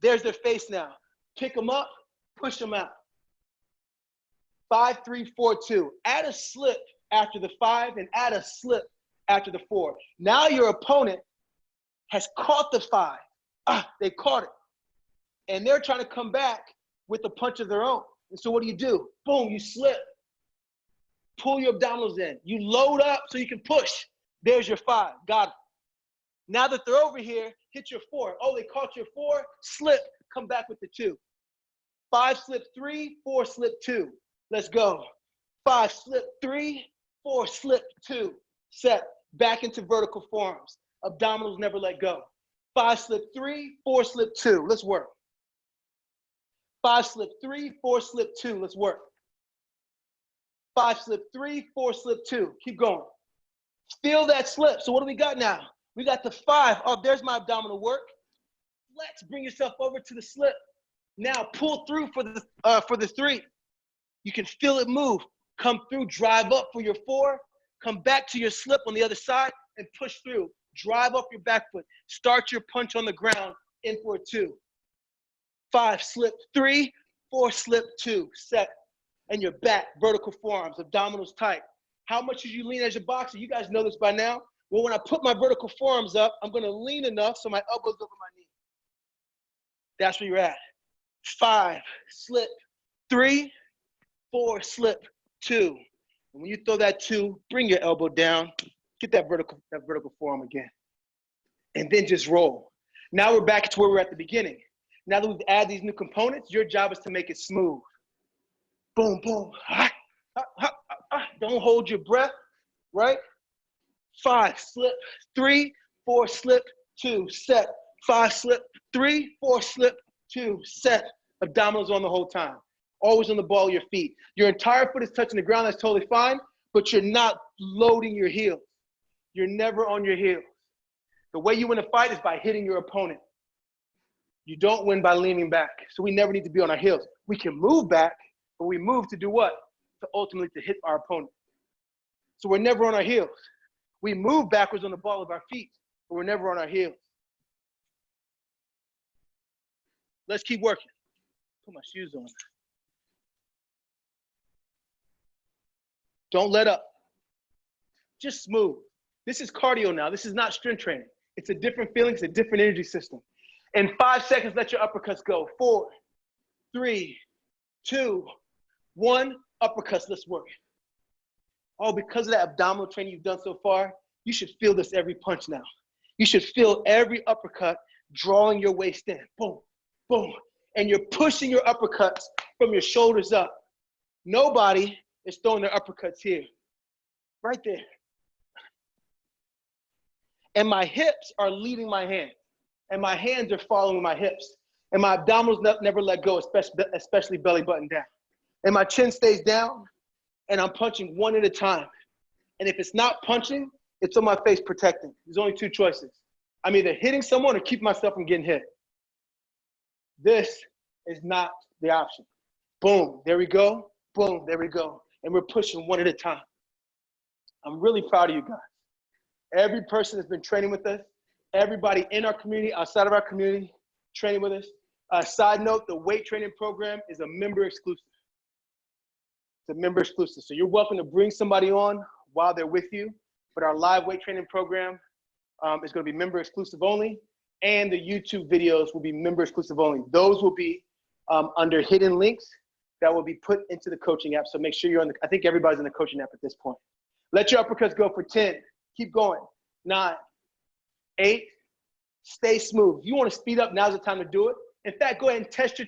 There's their face now. Pick them up, push them out. 5, 3, 4, 2. Add a slip after the 5 and add a slip after the 4. Now your opponent has caught the 5. They caught it. And they're trying to come back with a punch of their own. And so what do? Boom, you slip. Pull your abdominals in. You load up so you can push. There's your 5. Got it. Now that they're over here, hit your 4. Oh, they caught your 4. Slip. Come back with the 2. 5, slip 3, 4, slip 2. Let's go. 5, slip 3, 4, slip 2. Set. Back into vertical forearms. Abdominals never let go. 5, slip 3, 4, slip 2. Let's work. 5, slip 3, 4, slip 2. Let's work. 5, slip 3, 4, slip 2. Keep going. Feel that slip. So what do we got now? We got the 5. Oh, there's my abdominal work. Flex. Bring yourself over to the slip. Now pull through for the 3. You can feel it move. Come through. Drive up for your 4. Come back to your slip on the other side and push through. Drive up your back foot. Start your punch on the ground. In for a 2. 5, slip 3, 4, slip 2. Set. And your back, vertical forearms, abdominals tight. How much did you lean as a boxer? You guys know this by now. Well, when I put my vertical forearms up, I'm gonna lean enough so my elbow's over my knee. That's where you're at. 5, slip 3, 4, slip 2. And when you throw that 2, bring your elbow down, get that vertical forearm again. And then just roll. Now we're back to where we were at the beginning. Now that we've added these new components, your job is to make it smooth. Boom, boom. Don't hold your breath, right? 5, slip 3, 4, slip 2, set. 5, slip 3, 4, slip 2, set. Abdominals on the whole time. Always on the ball of your feet. Your entire foot is touching the ground, that's totally fine, but you're not loading your heels. You're never on your heels. The way you win a fight is by hitting your opponent. You don't win by leaning back. So we never need to be on our heels. We can move back, but we move to do what? To ultimately to hit our opponent. So we're never on our heels. We move backwards on the ball of our feet, but we're never on our heels. Let's keep working. Put my shoes on. Don't let up. Just smooth. This is cardio now. This is not strength training. It's a different feeling. It's a different energy system. In 5 seconds, let your uppercuts go. 4, 3, 2, 1. Uppercuts, let's work. Oh, because of that abdominal training you've done so far, you should feel this every punch now. You should feel every uppercut drawing your waist in. Boom, boom. And you're pushing your uppercuts from your shoulders up. Nobody is throwing their uppercuts here. Right there. And my hips are leading my hands. And my hands are following my hips. And my abdominals never let go, especially belly button down. And my chin stays down, and I'm punching one at a time. And if it's not punching, it's on my face protecting. There's only 2 choices. I'm either hitting someone or keep myself from getting hit. This is not the option. Boom, there we go. Boom, there we go. And we're pushing one at a time. I'm really proud of you guys. Every person that's been training with us, everybody in our community, outside of our community, training with us. Side note, the weight training program is a member exclusive. It's a member exclusive. So you're welcome to bring somebody on while they're with you. But our live weight training program is going to be member exclusive only. And the YouTube videos will be member exclusive only. Those will be under hidden links that will be put into the coaching app. So make sure you're on I think everybody's in the coaching app at this point. Let your uppercuts go for 10. Keep going. 9, 8. Stay smooth. If you want to speed up, now's the time to do it. In fact, go ahead and test your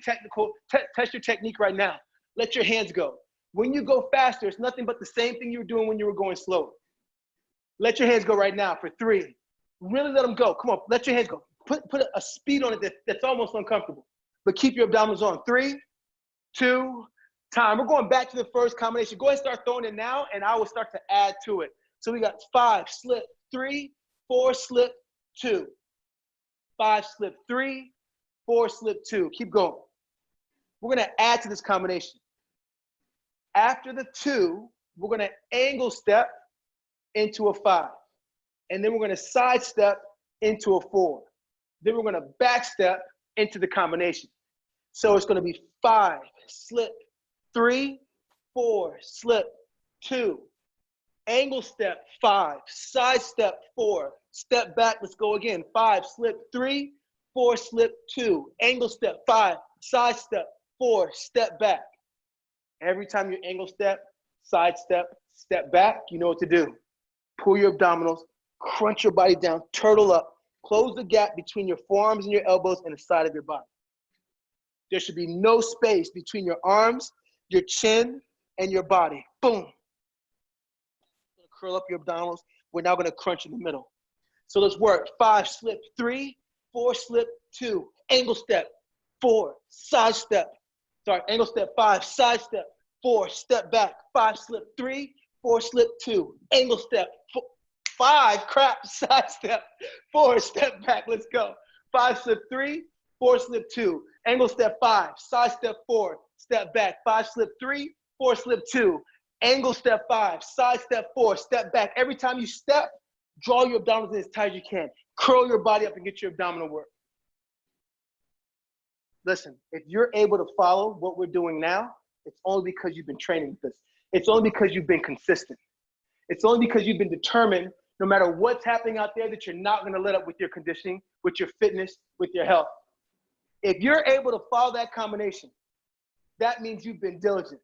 technique right now. Let your hands go. When you go faster, it's nothing but the same thing you were doing when you were going slower. Let your hands go right now for 3. Really let them go. Come on, let your hands go. Put a speed on it that's almost uncomfortable. But keep your abdominals on. 3, 2, time. We're going back to the first combination. Go ahead and start throwing it now, and I will start to add to it. So we got 5, slip, 3, 4, slip, 2. 5, slip, 3, 4, slip, 2. Keep going. We're going to add to this combination. After the 2, we're going to angle step into a 5. And then we're going to side step into a 4. Then we're going to back step into the combination. So it's going to be 5, slip, 3, 4, slip, 2. Angle step, 5, side step, 4. Step back, let's go again. 5, slip, 3, 4, slip, 2. Angle step, 5, side step, 4, step back. Every time you angle step, side step, step back, you know what to do. Pull your abdominals, crunch your body down, turtle up, close the gap between your forearms and your elbows and the side of your body. There should be no space between your arms, your chin, and your body. Boom. Curl up your abdominals. We're now going to crunch in the middle. So let's work. 5, slip, 3, 4, slip, 2. Angle step, 4, side step. Sorry, angle step, 5, side step, 4, step back. 5, slip, 3, 4, slip, 2. Angle step, 5, crap, side step, 4, step back. Let's go. 5, slip, 3, 4, slip, 2. Angle step, 5, side step, 4, step back. 5, slip, 3, 4, slip, 2. Angle step, 5, side step, 4, step back. Every time you step, draw your abdominals in as tight as you can. Curl your body up and get your abdominal work. Listen, if you're able to follow what we're doing now, it's only because you've been training with this. It's only because you've been consistent. It's only because you've been determined, no matter what's happening out there, that you're not going to let up with your conditioning, with your fitness, with your health. If you're able to follow that combination, that means you've been diligent.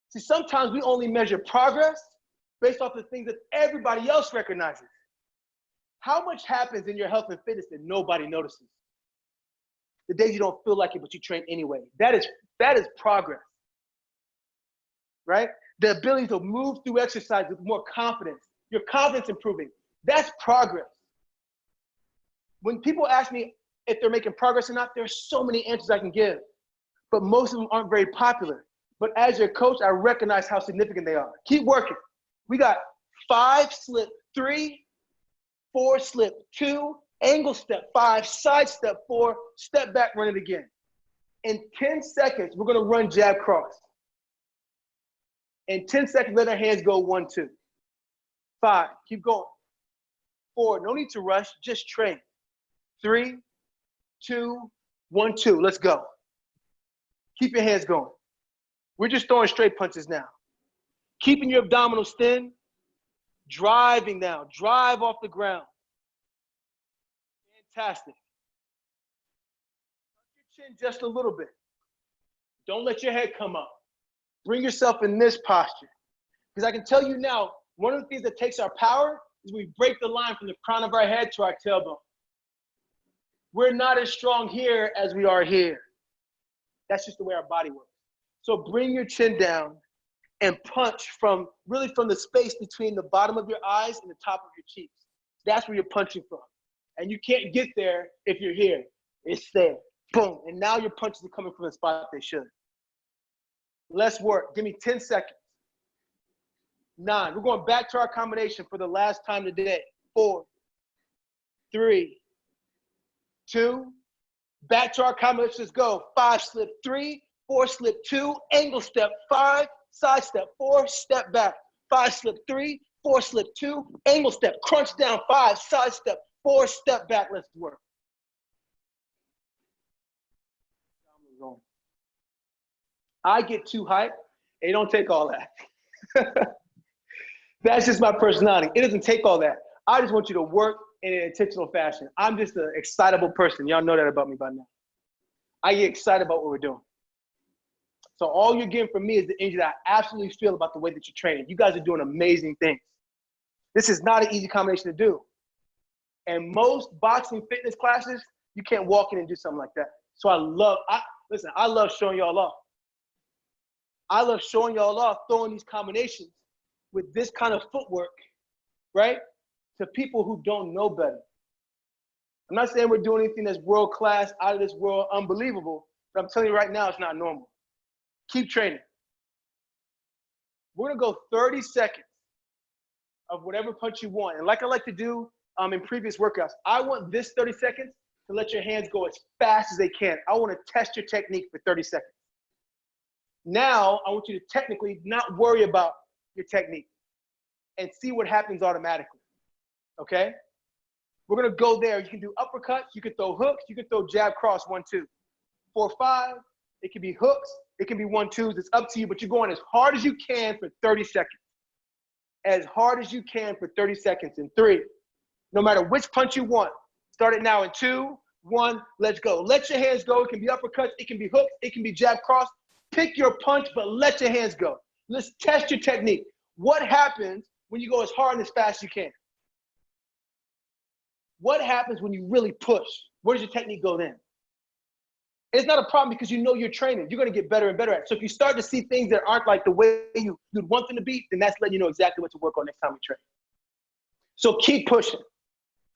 See, sometimes we only measure progress based off the things that everybody else recognizes. How much happens in your health and fitness that nobody notices? The days you don't feel like it, but you train anyway. That is progress, right? The ability to move through exercise with more confidence, your confidence improving, that's progress. When people ask me if they're making progress or not, there's so many answers I can give, but most of them aren't very popular. But as your coach, I recognize how significant they are. Keep working. We got 5, slip, 3, 4, slip, 2, angle step, 5, side step, 4, step back, run it again. In 10 seconds, we're going to run jab cross. In 10 seconds, let our hands go 1, 2. 5, keep going. 4, no need to rush, just train. 3, 2, 1, 2, let's go. Keep your hands going. We're just throwing straight punches now. Keeping your abdominals thin, driving now, drive off the ground. Fantastic. Tuck your chin just a little bit. Don't let your head come up. Bring yourself in this posture. Because I can tell you now, one of the things that takes our power is we break the line from the crown of our head to our tailbone. We're not as strong here as we are here. That's just the way our body works. So bring your chin down and punch from the space between the bottom of your eyes and the top of your cheeks. That's where you're punching from. And you can't get there if you're here. It's there. Boom. And now your punches are coming from the spot they should. Let's work. Give me 10 seconds. 9. We're going back to our combination for the last time today. 4, 3, 2. Back to our combination. Let's go. 5, slip, 3, 4, slip, 2. Angle step, 5, side step, 4, step back. 5, slip, 3, 4, slip, 2. Angle step, crunch down, 5, side step, 4, step back. Let's work. I get too hyped. It don't take all that. That's just my personality. It doesn't take all that. I just want you to work in an intentional fashion. I'm just an excitable person. Y'all know that about me by now. I get excited about what we're doing. So all you're getting from me is the energy that I absolutely feel about the way that you're training. You guys are doing amazing things. This is not an easy combination to do. And most boxing fitness classes, you can't walk in and do something like that. So I love showing y'all off. I love showing y'all off, throwing these combinations with this kind of footwork, right? To people who don't know better. I'm not saying we're doing anything that's world class, out of this world, unbelievable, but I'm telling you right now, it's not normal. Keep training. We're gonna go 30 seconds of whatever punch you want. And like I like to do in previous workouts, I want this 30 seconds to let your hands go as fast as they can. I wanna test your technique for 30 seconds. Now, I want you to technically not worry about your technique and see what happens automatically, okay? We're gonna go there. You can do uppercuts, you can throw hooks, you can throw jab, cross, 1, 2. 4, 5, it can be hooks, it can be 1, 2s, it's up to you, but you're going as hard as you can for 30 seconds. As hard as you can for 30 seconds in 3. No matter which punch you want. Start it now in 2, 1, let's go. Let your hands go. It can be uppercuts, it can be hooks, it can be jab, cross. Pick your punch, but let your hands go. Let's test your technique. What happens when you go as hard and as fast as you can? What happens when you really push? Where does your technique go then? It's not a problem because you know you're training. You're going to get better and better at it. So if you start to see things that aren't like the way you'd want them to be, then that's letting you know exactly what to work on next time we train. So keep pushing.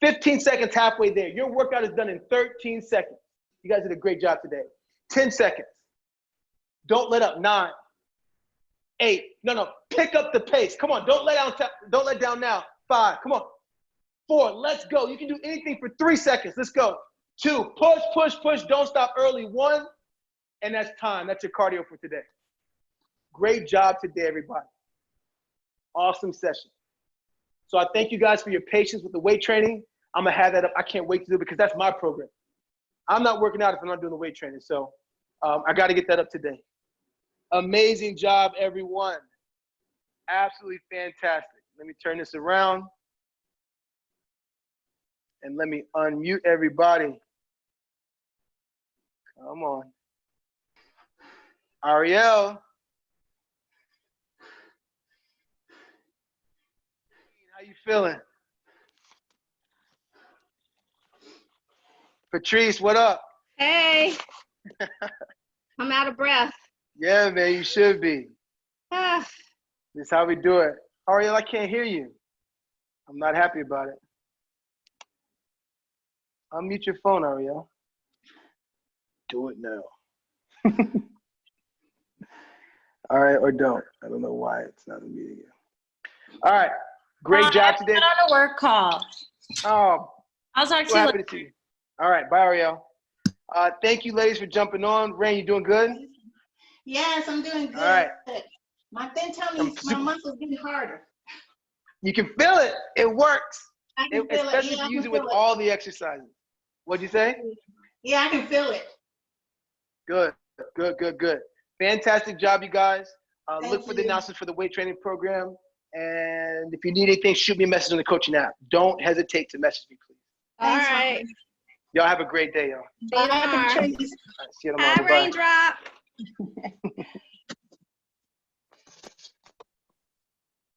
15 seconds halfway there. Your workout is done in 13 seconds. You guys did a great job today. 10 seconds. Don't let up. 9, 8. No. Pick up the pace. Come on. Don't let down now. 5. Come on. 4. Let's go. You can do anything for 3 seconds. Let's go. 2. Push. Don't stop early. 1. And that's time. That's your cardio for today. Great job today, everybody. Awesome session. So I thank you guys for your patience with the weight training. I'm going to have that up. I can't wait to do it because that's my program. I'm not working out if I'm not doing the weight training. So I got to get that up today. Amazing job, everyone. Absolutely fantastic. Let me turn this around. And let me unmute everybody. Come on. Ariel. How you feeling? Patrice, what up? Hey, I'm out of breath. Yeah, man, you should be. Ah, This is how we do it. Ariel, I can't hear you. I'm not happy about it. Unmute your phone, Ariel. Do it now. All right, or don't. I don't know why it's not unmuting you. All right, great job today. I'm on a work call. Oh, I'll talk to so you happy later. to see you. All right, bye, Ariel. Thank you, ladies, for jumping on. Rain, you doing good? Yes, I'm doing good. All right. My thing tells me my muscles getting harder. You can feel it. It works. I can feel it. Especially Yeah, if I you use can it with feel it. all the exercises. What'd you say? Yeah, I can feel it. Good. Fantastic job, you guys. Thank Look for the you. announcements for the weight training program. And if you need anything, shoot me a message on the coaching app. Don't hesitate to message me, please. All Thanks, right. Y'all have a great day, y'all. See you tomorrow. All right, see you tomorrow. Hi, Bye. Raindrop.